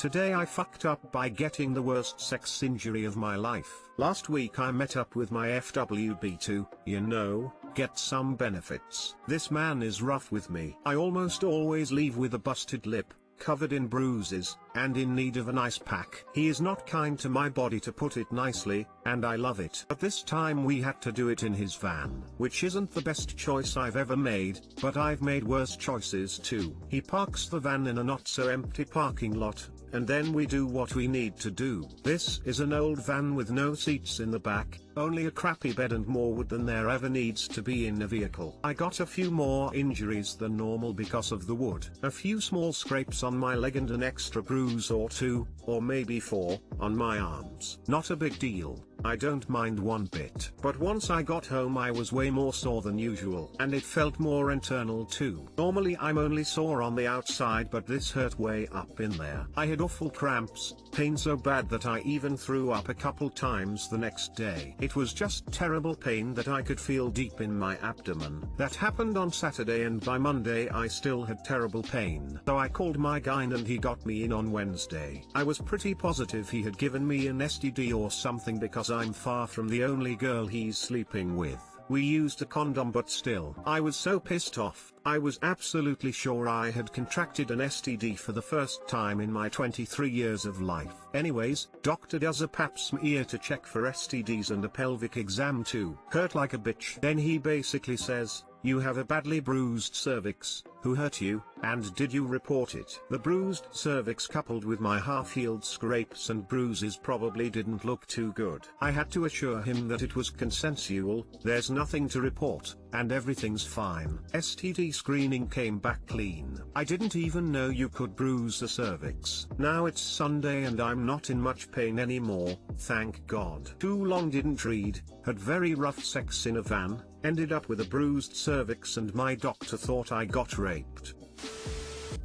Today I fucked up by getting the worst sex injury of my life. Last week I met up with my FWB to, get some benefits. This man is rough with me. I almost always leave with a busted lip, covered in bruises, and in need of an ice pack. He is not kind to my body, to put it nicely, and I love it. But this time we had to do it in his van, which isn't the best choice I've ever made, but I've made worse choices too. He parks the van in a not so empty parking lot, and then we do what we need to do. This is an old van with no seats in the back, only a crappy bed and more wood than there ever needs to be in a vehicle. I got a few more injuries than normal because of the wood. A few small scrapes on my leg and an extra bruise or two, or maybe four, on my arms. Not a big deal, I don't mind one bit. But once I got home I was way more sore than usual. And it felt more internal too. Normally I'm only sore on the outside, but this hurt way up in there. I had awful cramps, pain so bad that I even threw up a couple times the next day. It was just terrible pain that I could feel deep in my abdomen. That happened on Saturday, and by Monday I still had terrible pain. So I called my gyne and he got me in on Wednesday. I was pretty positive he had given me an STD or something because I'm far from the only girl he's sleeping with. We used a condom, but still. I was so pissed off. I was absolutely sure I had contracted an STD for the first time in my 23 years of life. Anyways, doctor does a pap smear to check for STDs and a pelvic exam too. Hurt like a bitch. Then he basically says, "You have a badly bruised cervix. Who hurt you, and did you report it?" The bruised cervix coupled with my half-healed scrapes and bruises probably didn't look too good. I had to assure him that it was consensual, there's nothing to report, and everything's fine. STD screening came back clean. I didn't even know you could bruise the cervix. Now it's Sunday and I'm not in much pain anymore, thank God. Too long didn't read, had very rough sex in a van, ended up with a bruised cervix, and my doctor thought I got raped.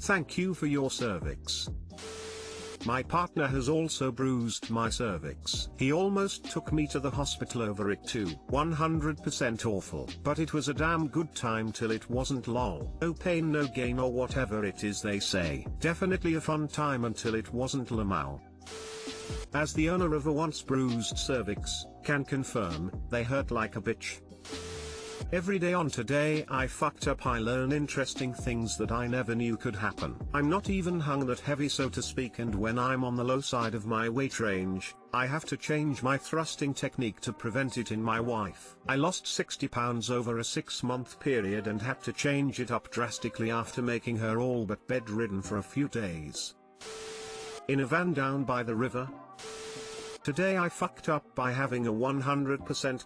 Thank you for your cervix. My partner has also bruised my cervix. He almost took me to the hospital over it too. 100% awful. But it was a damn good time till it wasn't. Lol. No pain no gain, or whatever it is they say. Definitely a fun time until it wasn't. Lamau. As the owner of a once bruised cervix, can confirm, they hurt like a bitch. Every day on Today I fucked up I learn interesting things that I never knew could happen. I'm not even hung that heavy, so to speak, and when I'm on the low side of my weight range, I have to change my thrusting technique to prevent it in my wife. I lost 60 pounds over a 6-month period and had to change it up drastically after making her all but bedridden for a few days. In a van down by the river. Today I fucked up by having a 100%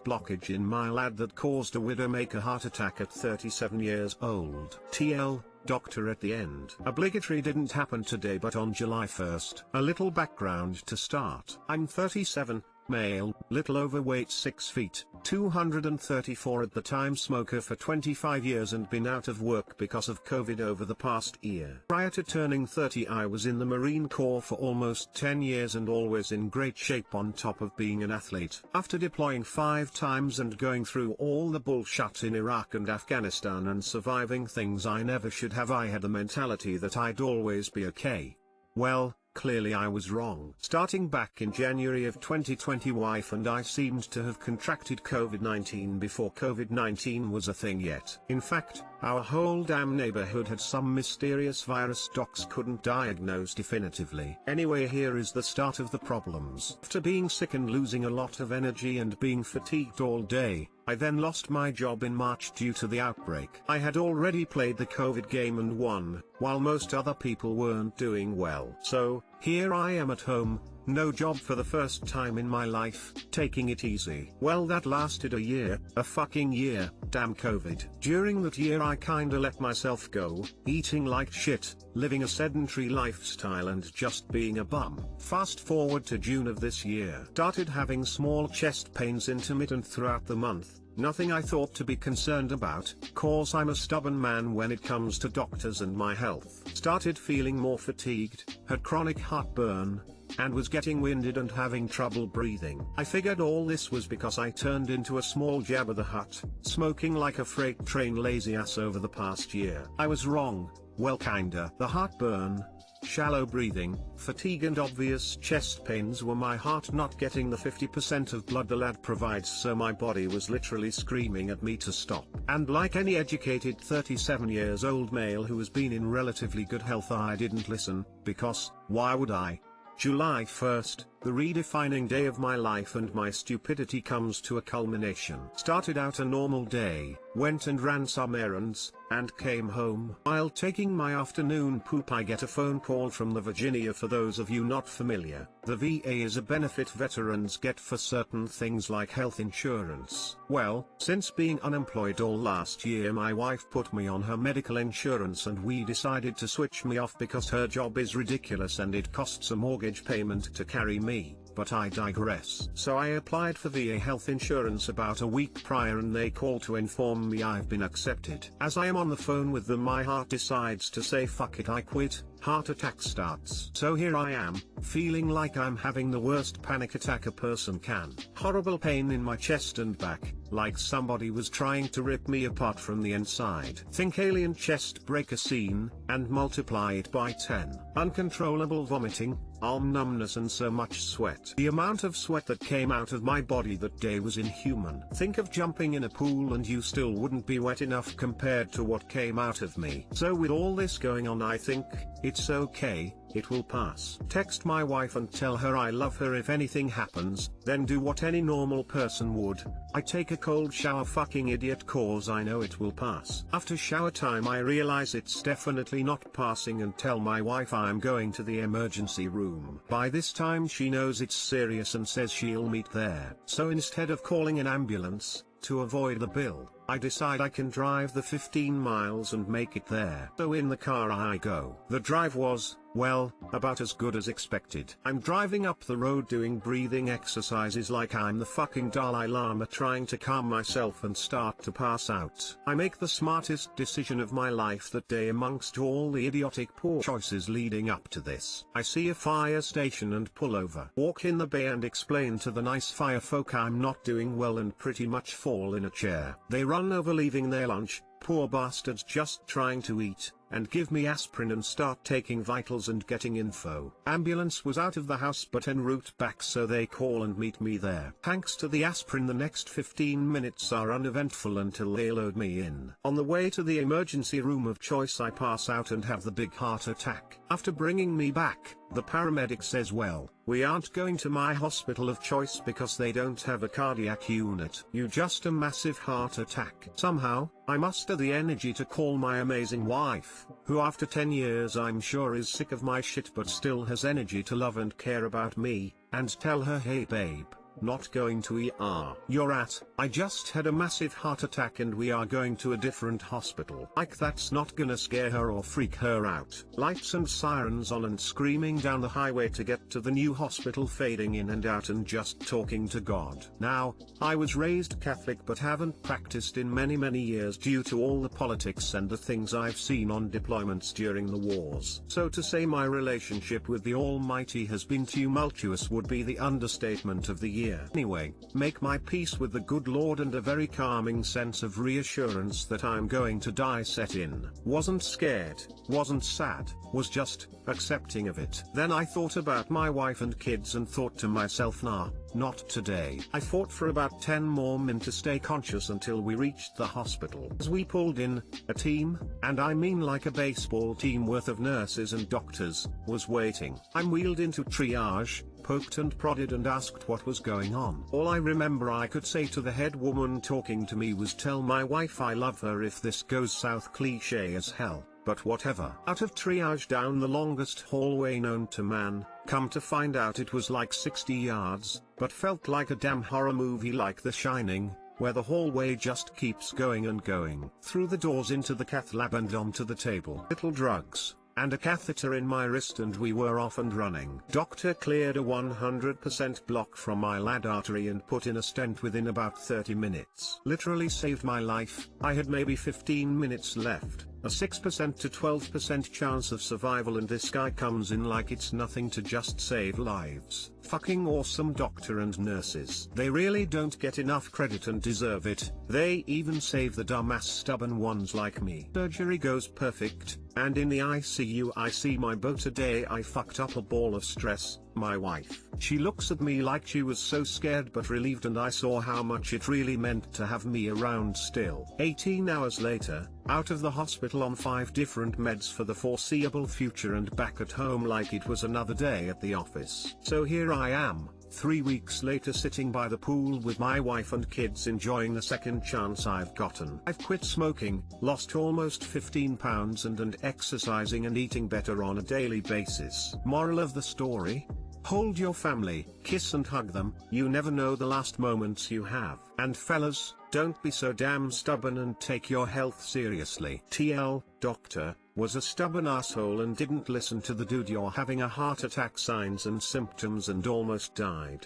blockage in my lad that caused a widowmaker heart attack at 37 years old. TL, doctor at the end. Obligatory didn't happen today but on July 1st. A little background to start. I'm 37, male, little overweight, 6 feet, 234 at the time, smoker for 25 years and been out of work because of COVID over the past year. Prior to turning 30 I was in the Marine Corps for almost 10 years and always in great shape on top of being an athlete. After deploying 5 times and going through all the bullshit in Iraq and Afghanistan and surviving things I never should have, I had the mentality that I'd always be okay. Well, clearly I was wrong. Starting back in January of 2020, wife and I seemed to have contracted COVID-19 before COVID-19 was a thing yet. In fact, our whole damn neighborhood had some mysterious virus docs couldn't diagnose definitively. Anyway, here is the start of the problems. After being sick and losing a lot of energy and being fatigued all day, I then lost my job in March due to the outbreak. I had already played the COVID game and won, while most other people weren't doing well. So, here I am at home, no job for the first time in my life, taking it easy. Well, that lasted a year, a fucking year, damn COVID. During that year I kinda let myself go, eating like shit, living a sedentary lifestyle and just being a bum. Fast forward to June of this year. Started having small chest pains intermittent throughout the month. Nothing I thought to be concerned about, cause I'm a stubborn man when it comes to doctors and my health. Started feeling more fatigued, had chronic heartburn, and was getting winded and having trouble breathing. I figured all this was because I turned into a small Jabba the Hutt, smoking like a freight train lazy ass over the past year. I was wrong, well kinda. The heartburn, shallow breathing, fatigue and obvious chest pains were my heart not getting the 50% of blood the lad provides, so my body was literally screaming at me to stop. And like any educated 37 years old male who has been in relatively good health, I didn't listen, because, why would I? July 1st, the redefining day of my life and my stupidity comes to a culmination. Started out a normal day, went and ran some errands, and came home. While taking my afternoon poop, I get a phone call from the Virginia. For those of you not familiar, the VA is a benefit veterans get for certain things like health insurance. Well, since being unemployed all last year, my wife put me on her medical insurance and we decided to switch me off because her job is ridiculous and it costs a mortgage payment to carry me. But I digress. So I applied for VA health insurance about a week prior and they call to inform me I've been accepted. As I am on the phone with them, my heart decides to say fuck it, I quit. Heart attack starts. So here I am, feeling like I'm having the worst panic attack a person can. Horrible pain in my chest and back, like somebody was trying to rip me apart from the inside. Think alien chest breaker scene, and multiply it by 10. Uncontrollable vomiting, arm numbness and so much sweat. The amount of sweat that came out of my body that day was inhuman. Think of jumping in a pool and you still wouldn't be wet enough compared to what came out of me. So with all this going on, I think, it's okay, it will pass. Text my wife and tell her I love her if anything happens, then do what any normal person would. I take a cold shower, fucking idiot, cause I know it will pass. After shower time I realize it's definitely not passing and tell my wife I'm going to the emergency room. By this time she knows it's serious and says she'll meet there. So instead of calling an ambulance, to avoid the bill, I decide I can drive the 15 miles and make it there. So in the car I go. The drive was, well, about as good as expected. I'm driving up the road doing breathing exercises like I'm the fucking Dalai Lama, trying to calm myself and start to pass out. I make the smartest decision of my life that day amongst all the idiotic poor choices leading up to this. I see a fire station and pull over. Walk in the bay and explain to the nice fire folk I'm not doing well and pretty much fall in a chair. They run over leaving their lunch, poor bastards just trying to eat, and give me aspirin and start taking vitals and getting info. Ambulance was out of the house but en route back, so they call and meet me there. Thanks to the aspirin the next 15 minutes are uneventful until they load me in. On the way to the emergency room of choice I pass out and have the big heart attack. After bringing me back, the paramedic says, well, we aren't going to my hospital of choice because they don't have a cardiac unit. You just a massive heart attack. Somehow, I muster the energy to call my amazing wife, who after 10 years I'm sure is sick of my shit but still has energy to love and care about me, and tell her, hey babe, not going to ER. I just had a massive heart attack and we are going to a different hospital. Like that's not gonna scare her or freak her out. Lights and sirens on and screaming down the highway to get to the new hospital, fading in and out and just talking to God. Now, I was raised Catholic but haven't practiced in many years due to all the politics and the things I've seen on deployments during the wars. So to say my relationship with the Almighty has been tumultuous would be the understatement of the year. Anyway, make my peace with the good Lord and a very calming sense of reassurance that I'm going to die set in. Wasn't scared, wasn't sad, was just accepting of it. Then I thought about my wife and kids and thought to myself, nah, not today. I fought for about 10 more minutes to stay conscious until we reached the hospital. As we pulled in, a team, and I mean like a baseball team worth of nurses and doctors, was waiting. I'm wheeled into triage, poked and prodded and asked what was going on. All I remember I could say to the head woman talking to me was, tell my wife I love her if this goes south. Cliche as hell, but whatever. Out of triage down the longest hallway known to man, come to find out it was like 60 yards, but felt like a damn horror movie like The Shining, where the hallway just keeps going and going. Through the doors into the cath lab and onto the table. Little drugs, and a catheter in my wrist and we were off and running. Doctor cleared a 100% block from my lad artery and put in a stent within about 30 minutes. Literally saved my life. I had maybe 15 minutes left, a 6% to 12% chance of survival, and this guy comes in like it's nothing to just save lives. fucking awesome doctor and nurses. They really don't get enough credit and deserve it. They even save the dumbass stubborn ones like me. Surgery goes perfect, and in the ICU I see my beau today. I fucked up a ball of stress, my wife. She looks at me like she was so scared but relieved, and I saw how much it really meant to have me around still. 18 hours later, out of the hospital on 5 different meds for the foreseeable future and back at home like it was another day at the office. So here I am, 3 weeks later, sitting by the pool with my wife and kids, enjoying the second chance I've gotten. I've quit smoking, lost almost 15 pounds and exercising and eating better on a daily basis. Moral of the story? Hold your family, kiss and hug them, you never know the last moments you have. And fellas, don't be so damn stubborn and take your health seriously. TL, doctor, was a stubborn asshole and didn't listen to the dude. You're having a heart attack signs and symptoms and almost died.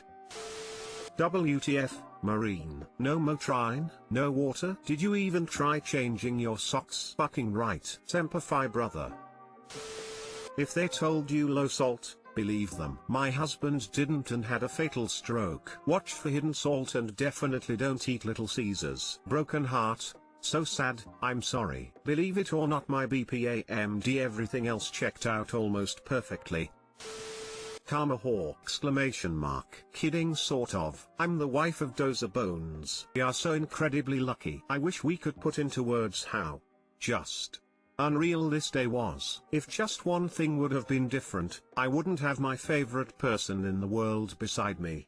WTF, Marine? No Motrine? No water? Did you even try changing your socks? Fucking right. Semper Fi, brother. If they told you low salt, believe them. My husband didn't and had a fatal stroke. Watch for hidden salt and definitely don't eat Little Caesars. Broken heart. So sad, I'm sorry. Believe it or not, my BPAMD everything else checked out almost perfectly. Karma whore! Exclamation mark. Kidding sort of. I'm the wife of Dozer Bones. We are so incredibly lucky. I wish we could put into words how just unreal this day was. If just one thing would have been different, I wouldn't have my favorite person in the world beside me.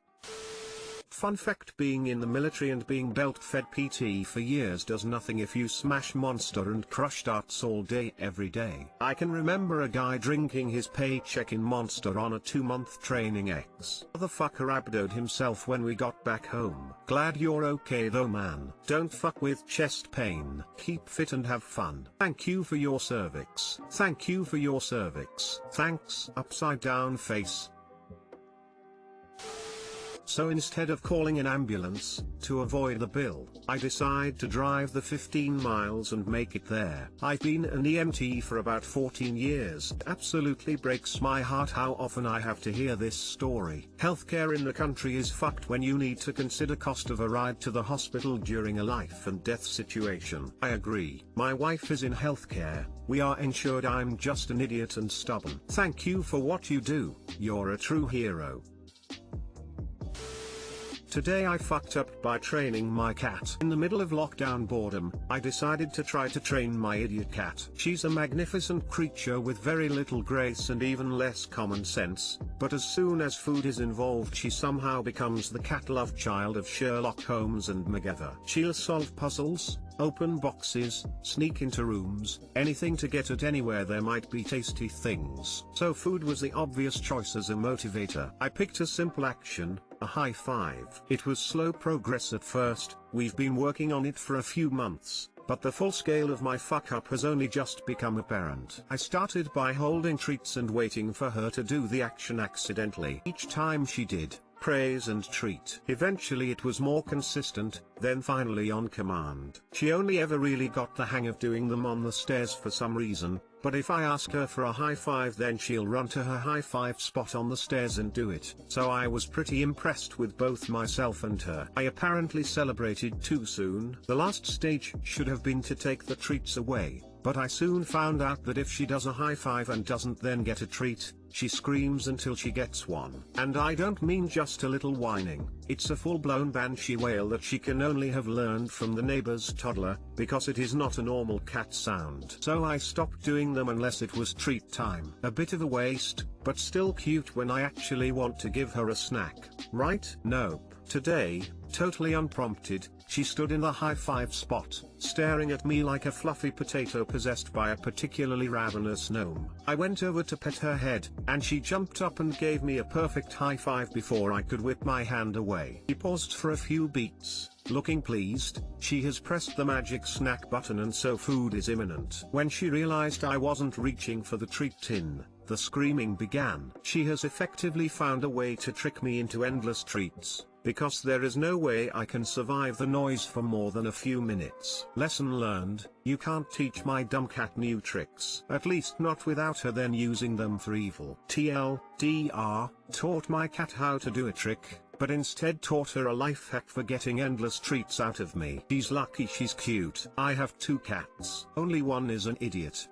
Fun fact: being in the military and being belt-fed PT for years does nothing if you smash Monster and crush darts all day every day. I can remember a guy drinking his paycheck in Monster on a 2-month training ex. Motherfucker abdoed himself when we got back home. Glad you're okay though, man. Don't fuck with chest pain. Keep fit and have fun. Thank you for your cervix. Thank you for your cervix. Thanks. Upside down face. So instead of calling an ambulance, to avoid the bill, I decide to drive the 15 miles and make it there. I've been an EMT for about 14 years. It absolutely breaks my heart how often I have to hear this story. Healthcare in the country is fucked when you need to consider cost of a ride to the hospital during a life and death situation. I agree. My wife is in healthcare, we are insured. I'm just an idiot and stubborn. Thank you for what you do, you're a true hero. Today I fucked up by training my cat. In the middle of lockdown boredom, I decided to try to train my idiot cat. She's a magnificent creature with very little grace and even less common sense, but as soon as food is involved she somehow becomes the cat love child of Sherlock Holmes and MacGyver. She'll solve puzzles, open boxes, sneak into rooms, anything to get at anywhere there might be tasty things. So food was the obvious choice as a motivator. I picked a simple action, a high five. It was slow progress at first, we've been working on it for a few months, but the full scale of my fuck up has only just become apparent. I started by holding treats and waiting for her to do the action accidentally. Each time she did, praise and treat. Eventually it was more consistent, then finally on command. She only ever really got the hang of doing them on the stairs for some reason, but if I ask her for a high five then she'll run to her high five spot on the stairs and do it. So I was pretty impressed with both myself and her. I apparently celebrated too soon. The last stage should have been to take the treats away, but I soon found out that if she does a high five and doesn't then get a treat, she screams until she gets one. And I don't mean just a little whining, it's a full-blown banshee wail that she can only have learned from the neighbor's toddler, because it is not a normal cat sound. So I stopped doing them unless it was treat time. A bit of a waste, but still cute when I actually want to give her a snack, right? Nope. Today, totally unprompted, she stood in the high five spot, staring at me like a fluffy potato possessed by a particularly ravenous gnome. I went over to pet her head, and she jumped up and gave me a perfect high five before I could whip my hand away. She paused for a few beats, looking pleased. She has pressed the magic snack button and so food is imminent. When she realized I wasn't reaching for the treat tin, the screaming began. She has effectively found a way to trick me into endless treats. because there is no way I can survive the noise for more than a few minutes. Lesson learned, you can't teach my dumb cat new tricks. At least not without her then using them for evil. TLDR, taught my cat how to do a trick, but instead taught her a life hack for getting endless treats out of me. She's lucky she's cute. I have 2 cats. Only one is an idiot.